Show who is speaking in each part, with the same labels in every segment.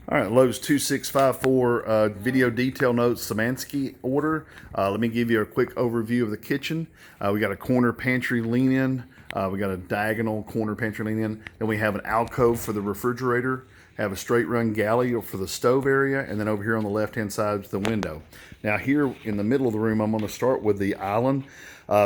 Speaker 1: All right, Lowe's 2654 video detail notes Szymanski order. Let me give you a quick overview of the kitchen. We got a corner pantry lean-in. We got a diagonal corner pantry lean-in. Then we have an alcove for the refrigerator. Have a straight run galley for the stove area, and then over here on the left-hand side is the window. Now here in the middle of the room, I'm going to start with the island.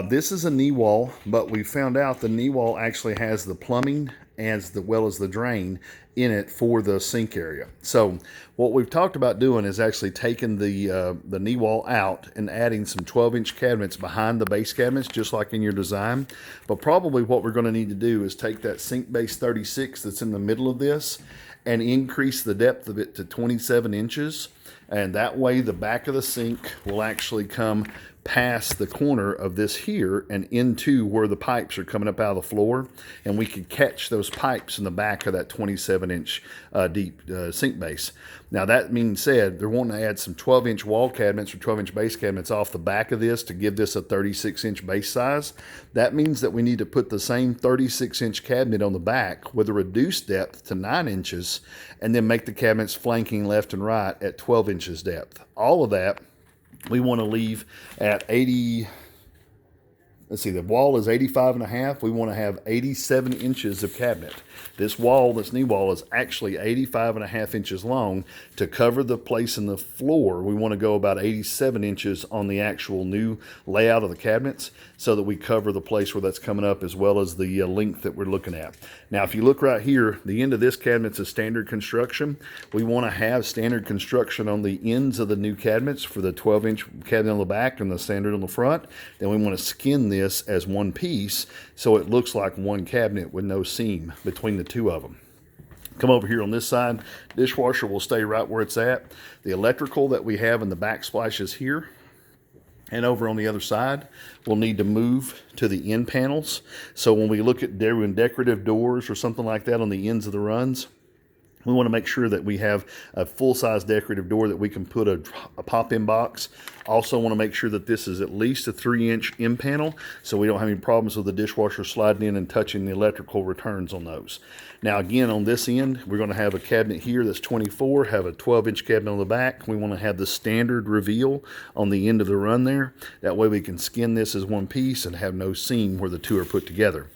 Speaker 1: This is a knee wall, but we found out the knee wall actually has the plumbing as well as the drain in it for the sink area. So what we've talked about doing is actually taking the knee wall out and adding some 12-inch cabinets behind the base cabinets, just like in your design. But probably what we're going to need to do is take that sink base 36 that's in the middle of this and increase the depth of it to 27 inches. And that way the back of the sink will actually come past the corner of this here and into where the pipes are coming up out of the floor, and we could catch those pipes in the back of that 27-inch deep sink base. Now that being said, they're wanting to add some 12-inch wall cabinets or 12-inch base cabinets off the back of this to give this a 36-inch base size. That means that we need to put the same 36-inch cabinet on the back with a reduced depth to 9 inches, and then make the cabinets flanking left and right at 12 inches depth. All of that we want to leave at 80. Let's see, the wall is 85.5. We want to have 87 inches of cabinet. This wall, this knee wall, is actually 85.5 inches long. To cover the place in the floor, we want to go about 87 inches on the actual new layout of the cabinets so that we cover the place where that's coming up as well as the length that we're looking at. Now, if you look right here, the end of this cabinet's a standard construction. We want to have standard construction on the ends of the new cabinets for the 12-inch cabinet on the back and the standard on the front. Then we want to skin this as one piece so it looks like one cabinet with no seam between the two of them. Come over here on this side. Dishwasher will stay right where it's at. The electrical that we have in the backsplash is here. And over on the other side, we'll need to move to the end panels. So when we look at doing decorative doors or something like that on the ends of the runs, we want to make sure that we have a full-size decorative door that we can put a pop-in box. Also want to make sure that this is at least a 3-inch end panel so we don't have any problems with the dishwasher sliding in and touching the electrical returns on those. Now again, on this end, we're going to have a cabinet here that's 24, have a 12-inch cabinet on the back. We want to have the standard reveal on the end of the run there. That way we can skin this as one piece and have no seam where the two are put together.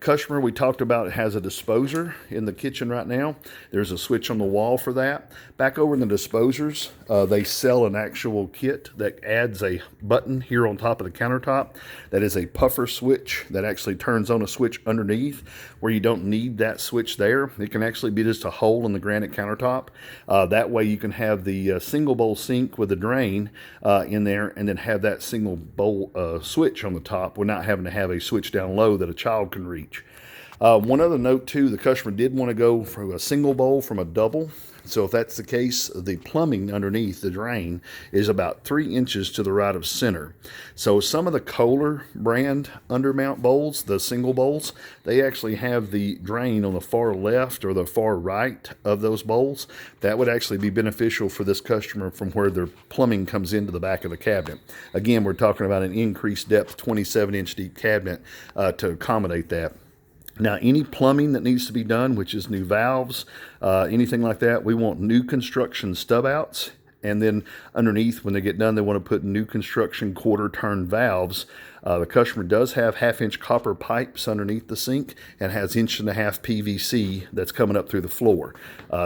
Speaker 1: Customer we talked about has a disposer in the kitchen right now. There's a switch on the wall for that. Back over in the disposers, they sell an actual kit that adds a button here on top of the countertop that is a puffer switch that actually turns on a switch underneath where you don't need that switch there. It can actually be just a hole in the granite countertop. That way you can have the single bowl sink with a drain in there and then have that single bowl switch on the top without having to have a switch down low that a child can reach. One other note too, the customer did want to go from a single bowl from a double. So if that's the case, the plumbing underneath the drain is about 3 inches to the right of center. So some of the Kohler brand undermount bowls, the single bowls, they actually have the drain on the far left or the far right of those bowls. That would actually be beneficial for this customer from where their plumbing comes into the back of the cabinet. Again, we're talking about an increased depth 27-inch deep cabinet to accommodate that. Now, any plumbing that needs to be done, which is new valves, anything like that, we want new construction stub outs. And then underneath, when they get done, they want to put new construction quarter turn valves. The customer does have 1/2-inch copper pipes underneath the sink and has 1.5-inch PVC that's coming up through the floor.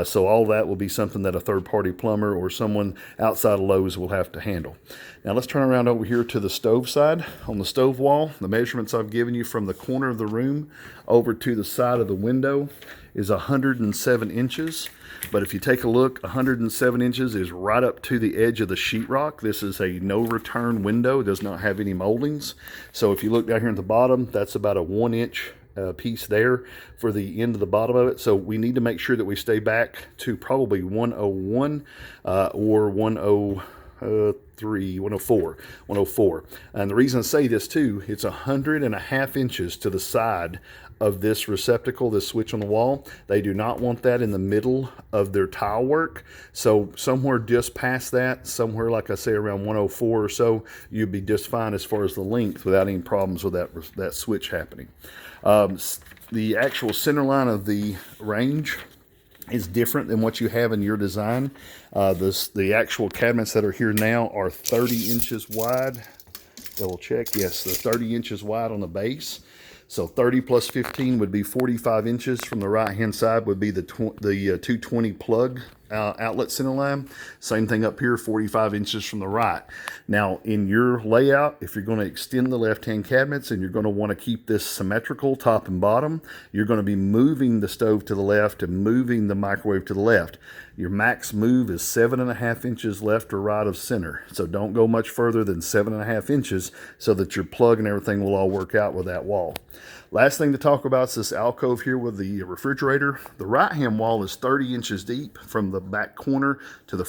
Speaker 1: So all that will be something that a third-party plumber or someone outside of Lowe's will have to handle. Now let's turn around over here to the stove side. On the stove wall, the measurements I've given you from the corner of the room over to the side of the window is 107 inches. But if you take a look, 107 inches is right up to the edge of the sheetrock. This is a no-return window. It does not have any moldings. So if you look down here at the bottom, that's about a 1-inch piece there for the end of the bottom of it. So we need to make sure that we stay back to probably 101 or 104. And the reason I say this too, it's 100.5 inches to the side of this receptacle, this switch on the wall. They do not want that in the middle of their tile work. So somewhere just past that, somewhere like I say around 104 or so, you'd be just fine as far as the length without any problems with that switch happening. The actual center line of the range is different than what you have in your design. The actual cabinets that are here now are 30 inches wide. Double check. Yes, they're 30 inches wide on the base. So 30 plus 15 would be 45 inches. From the right hand side would be the 220 plug outlet center line. Same thing up here, 45 inches from the right. Now in your layout, if you're going to extend the left hand cabinets and you're going to want to keep this symmetrical top and bottom, you're going to be moving the stove to the left and moving the microwave to the left. Your max move is 7.5 inches left or right of center. So don't go much further than 7.5 inches so that your plug and everything will all work out with that wall. Last thing to talk about is this alcove here with the refrigerator. The right hand wall is 30 inches deep from the back corner to the